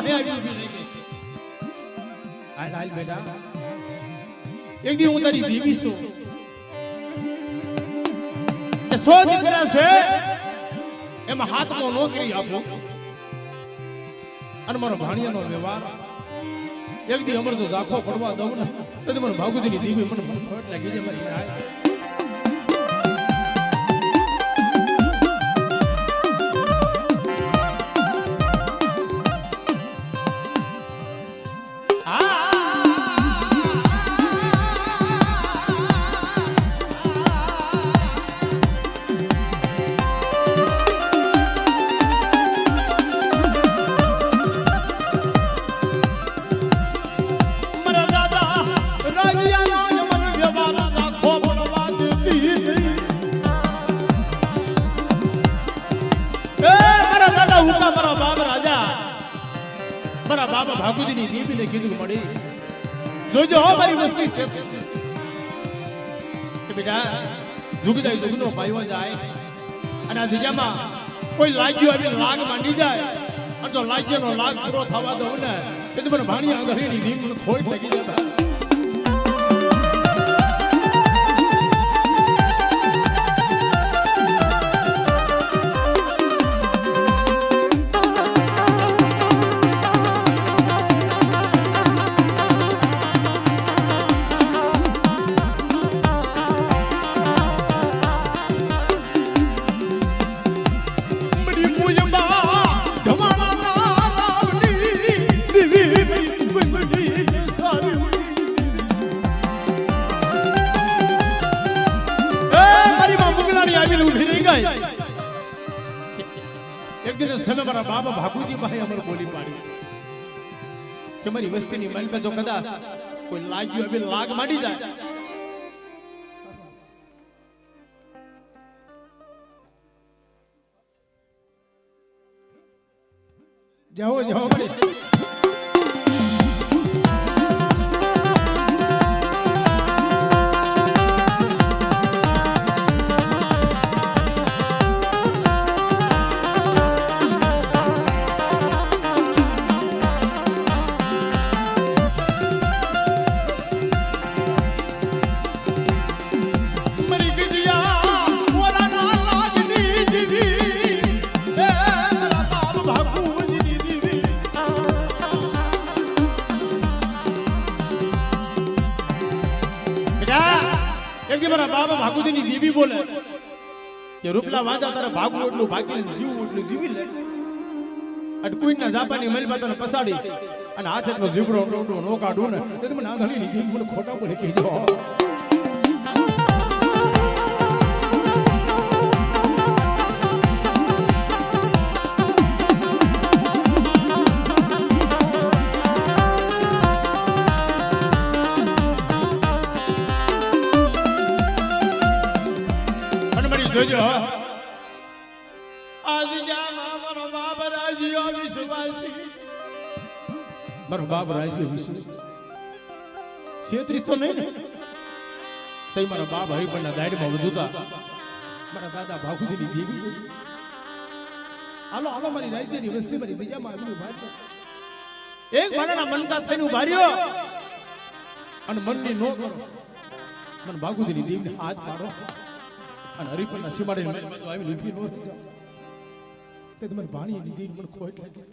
વાહે આવી ઊભી રહી ગઈ. હાલ હાલ બેટા, એક દી હું તારી દેવી છું. 100 દીકરા છે એમાં હાથમાં નોકરી આપો અને મારો ભાણિયાનો વ્યવહાર એક દી અમર તો ઝાખો પડવા દઉં ને તો મને ભાગુજીની દેવી મને ખોટ લાગી જાય મારી નાય. બાબા ભાગુજીની દેવીને કીધું મળી જોજો હો મારી વસ્તી છે કે બેટા જુગદાઈ જુગનો પાયો જાય અને આ જગ્યામાં કોઈ લાગ્યું આવી લાગ માંડી જાય અને જો લાગ્યનો લાગ પૂરો થવા દઉં ને તો મને ભાણી આગળની દેવી મને ખોટ લાગી જાય. એક દિન સમય મારા બાબા ભાગુજી પાસે અમર બોલી પાડી કે મારી વસ્તીની મલ पे જો કદાચ કોઈ લાગ્યું હવે લાગ માંડી જાય જાઓ જાઓ બડી બાબા ભાગુજીની દેવી બોલે કે રૂપલા વાંધા તારે ભાગવું એટલું ભાગી લે જીવવું એટલું જીવી લે અને કોઈના જાપાની મલ પાતાને પસાડી અને હાથ એટલો જીવડો નો કાઢું ને તો મને આંધળી લીધી મને ખોટા બોલે કીધો. જોજો આજ જામાં મારો બાપ રાજીઓ વિશ્વાસી મારો બાપ રાજીઓ વિશ્વાસી છેતરી તો નહીં ને તઈ મારા બાપ હરિપણના દાડમાં વધુતા મારા દાદા ભાગુજીની દેવી હાલો હાલો મારી રાજ્યની વસ્તી મારી જગ્યામાં આવી ઉભા એક મારાના મનકા થઈને ઉભા રહ્યો અને મનની નો કરો મને ભાગુજીની દેવીને હાથ પાડો અને હરિપણના સીમાડે આવી લીધી નો તે તમારી ભાણી લીધી મને ખોટ લાગી.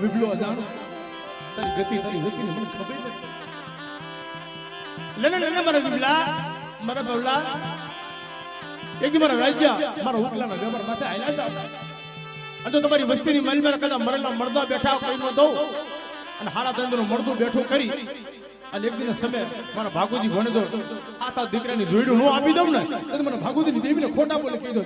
વિપલો અજાણ તારી ગતિ તારી વૃત્તિને મને ખબર નથી. લેને મારા વિપલા મારા બવલા એક દી મારા રાજ્ય મારા ઉકલાના વ્યવહાર માથે આયલા જાવ અને તો તમારી વસ્તીની મલમાં કદા મરલા મરદા બેઠા કઈ ન દઉં અને હારા ધંધો મરદું બેઠું કરી અને એક દિન સમય મારા ભાગુજી ભણે દો આતા દીકરાની જોઈડું નો આપી દઉં ને તો મને ભાગુજીની દેવીને ખોટા બોલે કહી દો.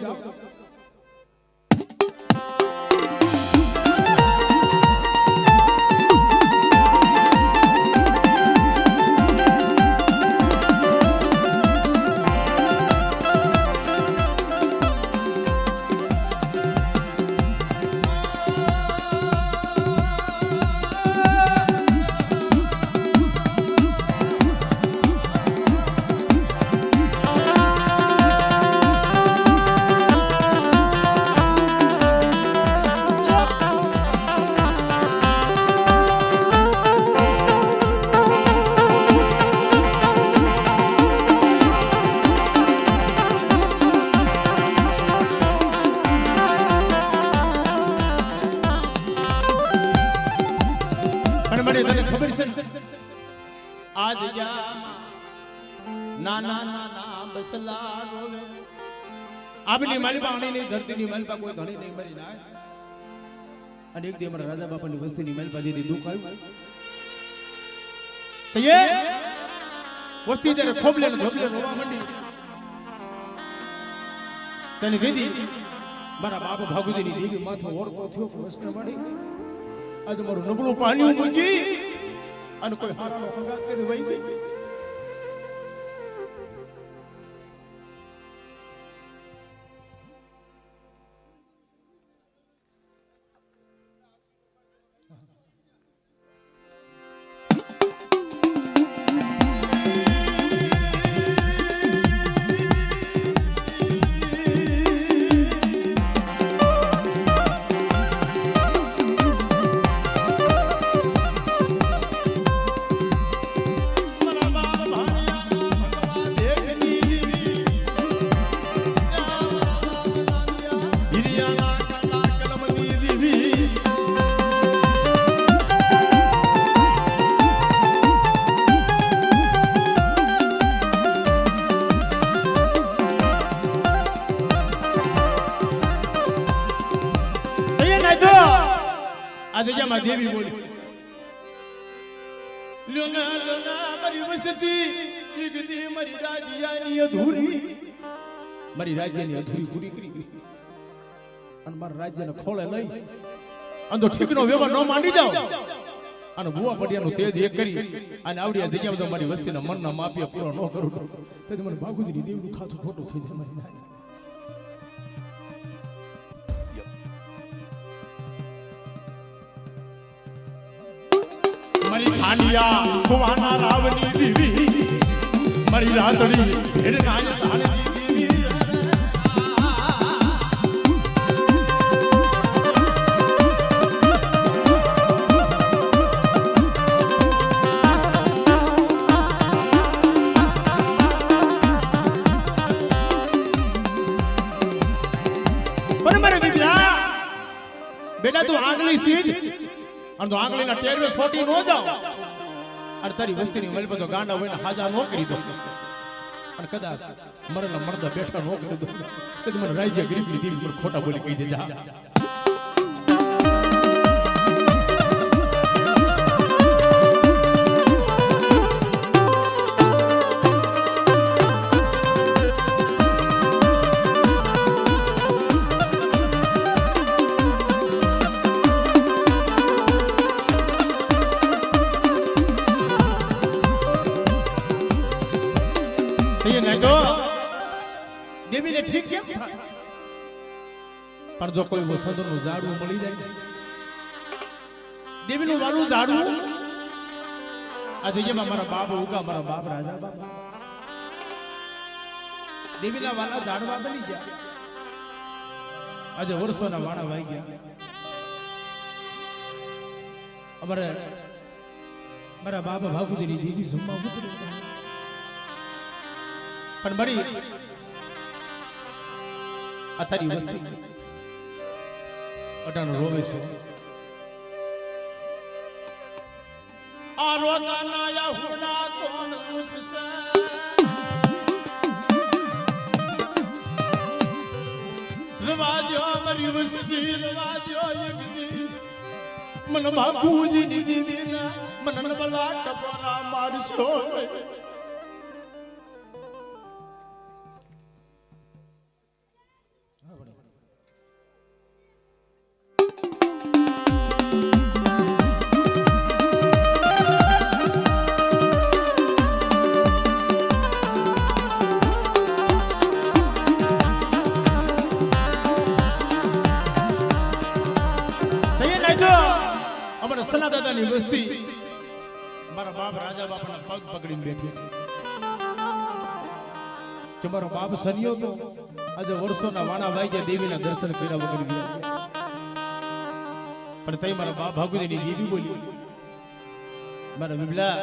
આ જગ્યા નાના નાના બસલા રોવે આપની માલપા અણીની ધરતીની માલપા કોઈ ધણી નહીં મરી ના અને એક દી અમારા રાજા બાપાની વસ્તીની માલપા જેથી દુઃખ આવ્યું તો એ વસ્તી ત્યારે ખોબલે ને ધોબલે રોવા માંડી તને કીધી મારા બાપા ભાગુજીની દેવી માથો ઓરતો થયો પ્રશ્ન વાળી આજે મારું નબળું પાણી મૂકી અને કોઈ હારાનો સંગાત કરી વહી ગઈ દેવી બોલી લોના લોના મારી વસતી દીગદી મારી રાજ્યની અધૂરી મારી રાજ્યની અધૂરી પૂરી કરી અને મારા રાજ્યને ખોળે લઈ અંદો ઠીકનો વ્યવહાર ન માંડી જાવ અને બુવા પડિયાનું તેજ એક કરી અને આવડિયા જગ્યામાં તો મારી વસ્તીના મનના માપ્યા પૂરો ન કરું તો મને ભાગુજીની દેવીનું ખાતું ખોટું થઈ જાય મારી નાની મારી થાનિયા કુવાના રાવની દીવી મારી રાતડી હેડનાય તાળની દીવી પર મારે દીકરા બેટા તું આગલી સીધ અને તો આંગળીના ટેરવે છોટી નો જાવ અને તારી વસ્તીની મલપે તો ગાંડા હોય ને હાજા નો કરી દો અને કદાચ મરેલા મરદા બેઠા નો કરી દો તો મને રાજ્ય ગરીબની દેવી પર ખોટા બોલી કહી દે જા દેવીને ઠીક કેમ થાય પણ જો કોઈ વસંતનું ઝાડવું મળી જાય દેવીનું વાલું ઝાડવું આ જગ્યામાં મારા બાપ ઉગા મારા બાપ રાજા બાપા દેવીના વાલા ઝાડવા બની ગયા આજે વર્ષોના વાણા વાઈ ગયા અમારે મારા બાપા ભાગુજીની દેવી સંમા ઉતરી પણ મરી આ તારી વસ્તી અટાનો રોવે છે આ રોતાના યાહુના કોણ ઉસસે રવાજો મારી વસ્તી રવાજો એકદી મન બાપુજીની દીદીના મન બલા ટપરા મારશો દાદાની વસ્તી મારા બાપ રાજા બાપાના પગ પકડીને બેઠી છે કે મારો બાપ સરિયો તો આજે વર્ષોના વાણા વાગ્યા દેવીના દર્શન કર્યા વગર ગયા પણ તઈ મારા બાપ ભાગુજીની દેવી બોલી મારા બિબલા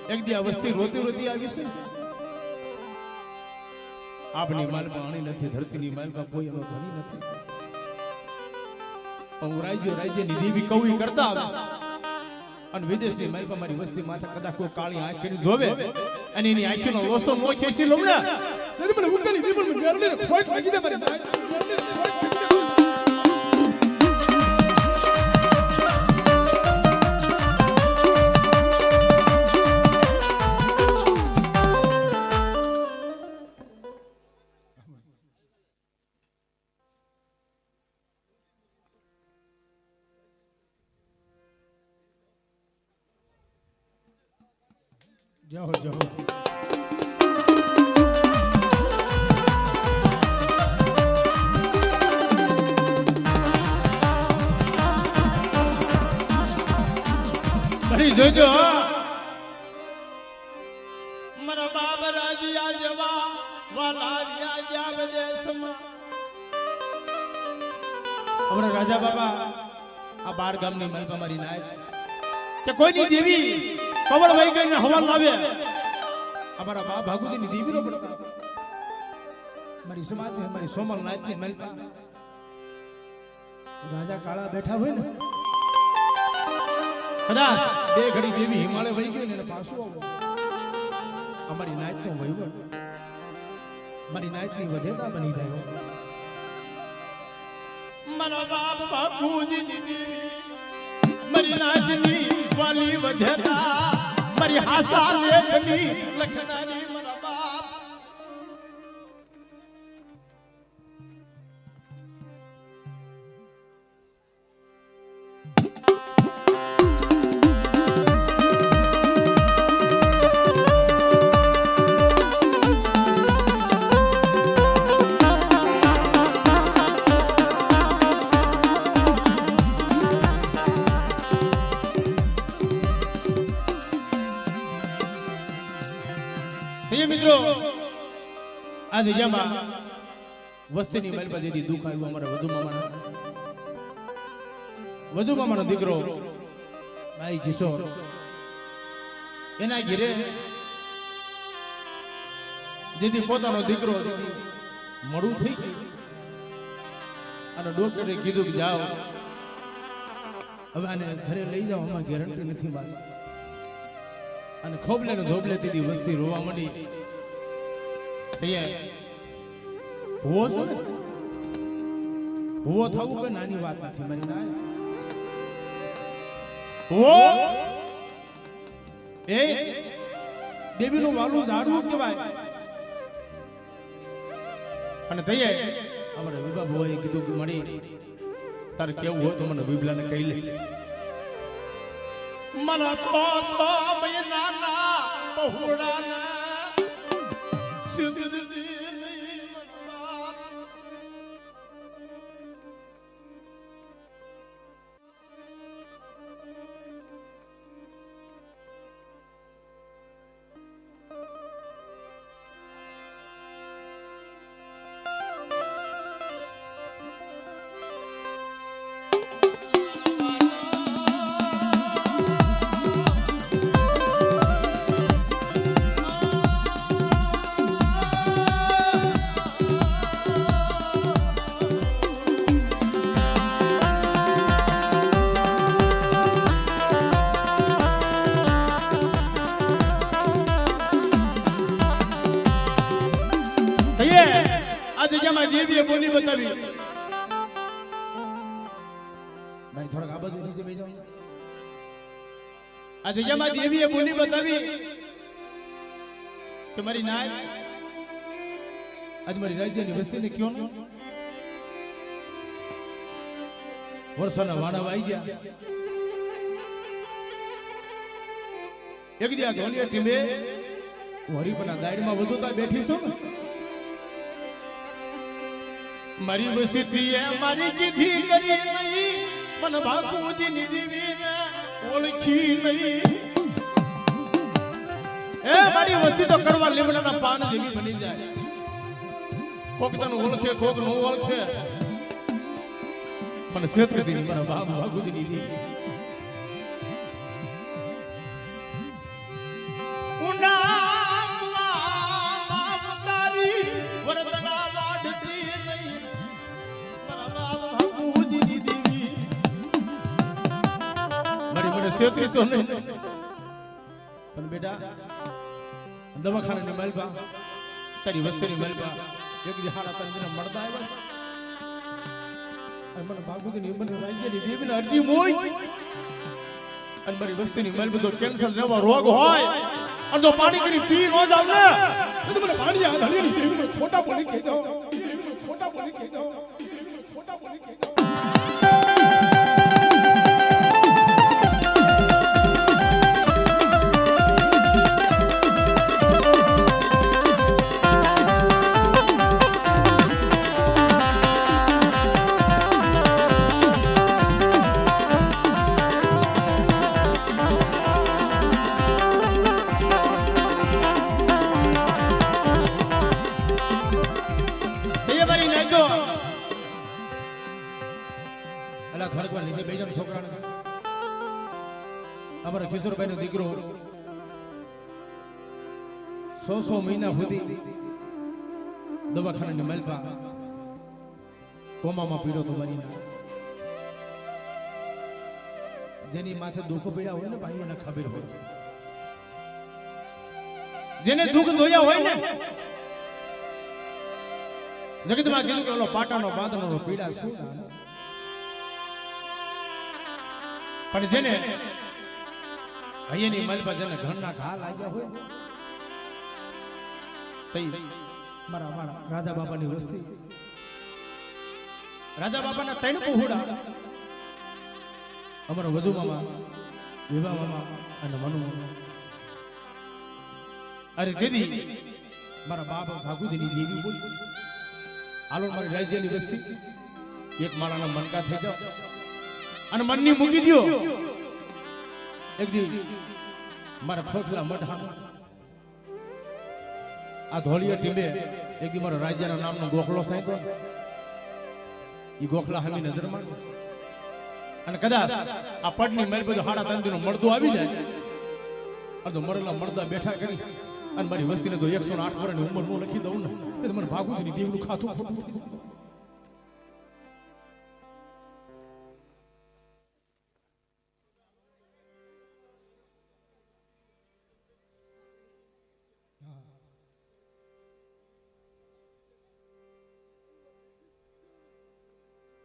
એક દી આ વસ્તી રોતી રોતી આવી છે આપની માલમાં અણી નથી ધરતીની માલમાં કોઈ એનો ધણી નથી હું રાજ્યની દેવી કવિ કરતા અને વિદેશની મારી પર મારી વસ્તી માથા કદાચ કોઈ કાળી આંખ કરીને જોવે અને એની આંખીનો લોસો નો ખેંચી લઉં ને મને ઉતારી દે પણ મેરલે ખોટ લાગી દે મારી મેરલે ખોટ લાગી દે જાઓ જાઓ બરી જોજો મારા બાપ રાજીયા જવા વાલારિયા જા વિદેશમાં અમારા રાજા બાબા આ 12 ગામની મલબા મારી નાય કે કોઈની દેવી કવર વહી ગઈ ને હવા લાવે અમારા બા ભાગુજીની દેવીનો પડતા મારી સમાધિ અમારી સોમલ નાથની મલપા રાજા કાળા બેઠા હોય ને કદાચ બે ઘડી દેવી હિમાલય વહી ગઈ ને પાછું આવો અમારી નાથ તો વહીવટ મારી નાથની વધેતા બની જાય મારા બાપ ભાગુજીની દેવી મારી નાથની વાલી વધેતા મારી હાસા લેખની લખનારી મારા બાપ મિત્રો આ જગ્યામાં વસ્તીની મલબા જેથી દુઃખ આવ્યું અમારા વધુ મામાનો દીકરો ભાઈ કિશોર એના ઘરે જેથી પોતાનો દીકરો મળું થઈ ગયું અને ડોક્ટરે કીધું કે જાઓ હવે આને ઘરે લઈ જાઓ આમાં ગેરંટી નથી મારી અને ખોબલે ને ધોબલે તેથી વસ્તી રોવા માંડી ભૂવો છો ને ભૂવો થવું કે નાની વાત નથી મારી ના ભૂવો એ દેવીનું વાલું ઝાડવું કહેવાય અને તૈયાર અમારા વિભા ભુવાએ કીધું કે મળી તારે કેવું હોય તો મને વિભલાને કહી લે મને સો મહિનાના બહુડાના દેવીએ બોલી બતાવી ભાઈ થોડાક આ બાજુ નીચે બેસી જાઓ આ જગ્યામાં દેવીએ બોલી બતાવી કે મારી નાય આજ મારી રાજ્યની વસ્તીને કયો ને વર્ષોના વાણા વાઈ ગયા એક દી આ ધોલિયા ટીમે હરીપના ગાડીમાં વધુતા બેઠી છો ને મારી વસ્તીએ મારી કીધી કરી નહીં મન ભાગુજીની દેવીને ઓળખી નહીં એ મારી વસ્તી તો કરવા લીમડાના પાન જેવી બની જાય કોક તને ઓળખે કોક નો ઓળખે પણ ક્ષેત્રથી મારા બાપ ભાગુજીની દેવી છેતરી તો નહીં, પણ બેટા દવાખાનાની માલપા તારી વસ્તીની માલપા એક દી હાડા ત્રણ દિન મળતા આવ્યા છે. અને મને બાબુજીની મને રાજ્યની દેવીને અરજી મોય અને મારી વસ્તીની માલપા તો કેન્સર જેવા રોગ હોય અને જો પાણી કરી પી ન જાવ ને તો મને પાણી આ ધણીની દેવીને ખોટા બોલી કહી દો, ખોટા બોલી કહી દો, ખોટા બોલી કહી દો. અમારા કિશોરભાઈ નો દીકરો 100 મહિના સુધી દવાખાનાની માલપા કોમામાં પીડો તો મરી ના. જેની માથે દુઃખ પીડા હોય ને ભાઈઓને ખબર હોય, જેને દુઃખ જોયા હોય ને જગતમાં કીધું કે ઓલો પાટાનો બાંધણો પીડા શું, પણ જેને અહીંયાની માલપા જેને ઘરના ઘા લાગ્યા હોય તઈ મારા રાજા બાપાની વસ્તી, રાજા બાપાના 3 પહોળા અમારા વધુ મામા, વિવા મામા અને મનુ મામા. અરે દીદી મારા બાપા ભાગુજીની જેવી બોલી હાલો મારી રાજ્યની વસ્તી એક મારાના મનકા થઈ જાવ અને મનની મૂકી દો. એક દી મારા ખોખલા મઢા આ ધોળિયા ટીમે એક દી મારા રાજ્યના નામનો ગોખલો સાંઈતો, એ ગોખલા હામી નજરમાં અને કદાચ આ પડની મેલ બધું 3.5 દિનો મળદો આવી જાય અને તો મરેલા મળદા બેઠા કરી અને મારી વસ્તીને તો 108 વર્ષની ઉંમરનું લખી દઉં ને તો મને ભાગુજીની દેવનું ખાતું ખોટું થઈ જાય.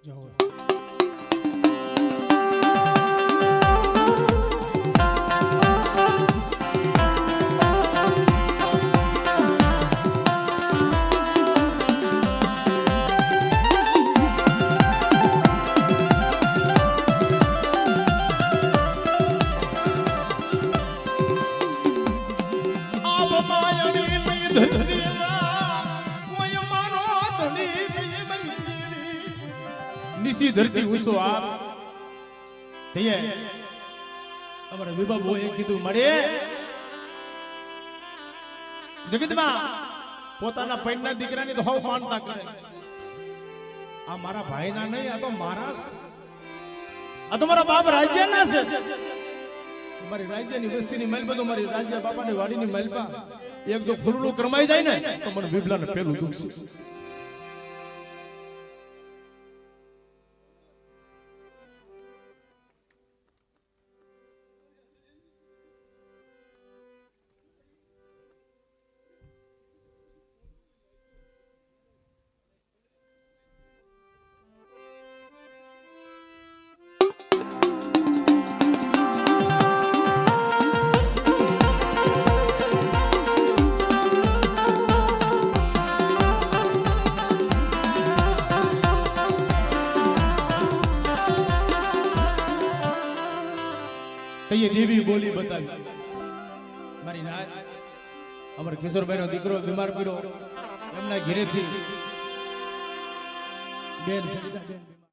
જાઓ નિશી ધરતી ઉસો આપ થઈએ અમારા વિભા બોએ કીધું મળે જગતમાં પોતાના પૈણના દીકરાની તો હવ માનતા કરે. આ મારા ભાઈના નહીં, આ તો મારા, આ તો મારા બાપ રાજ્યના છે. મારી રાજ્યની વસ્તીની મલબા તો મારી રાજ્ય બાપાની વાડીની મલબા એક જો ફૂલડું કરમાઈ જાય ને તો મને વિભલાને પેલું દુઃખ છે. દેવી બોલી બતાવી મારી નાય અમારા કિશોરભાઈ નો દીકરો બીમાર પડ્યો, એમના ઘરેથી બેન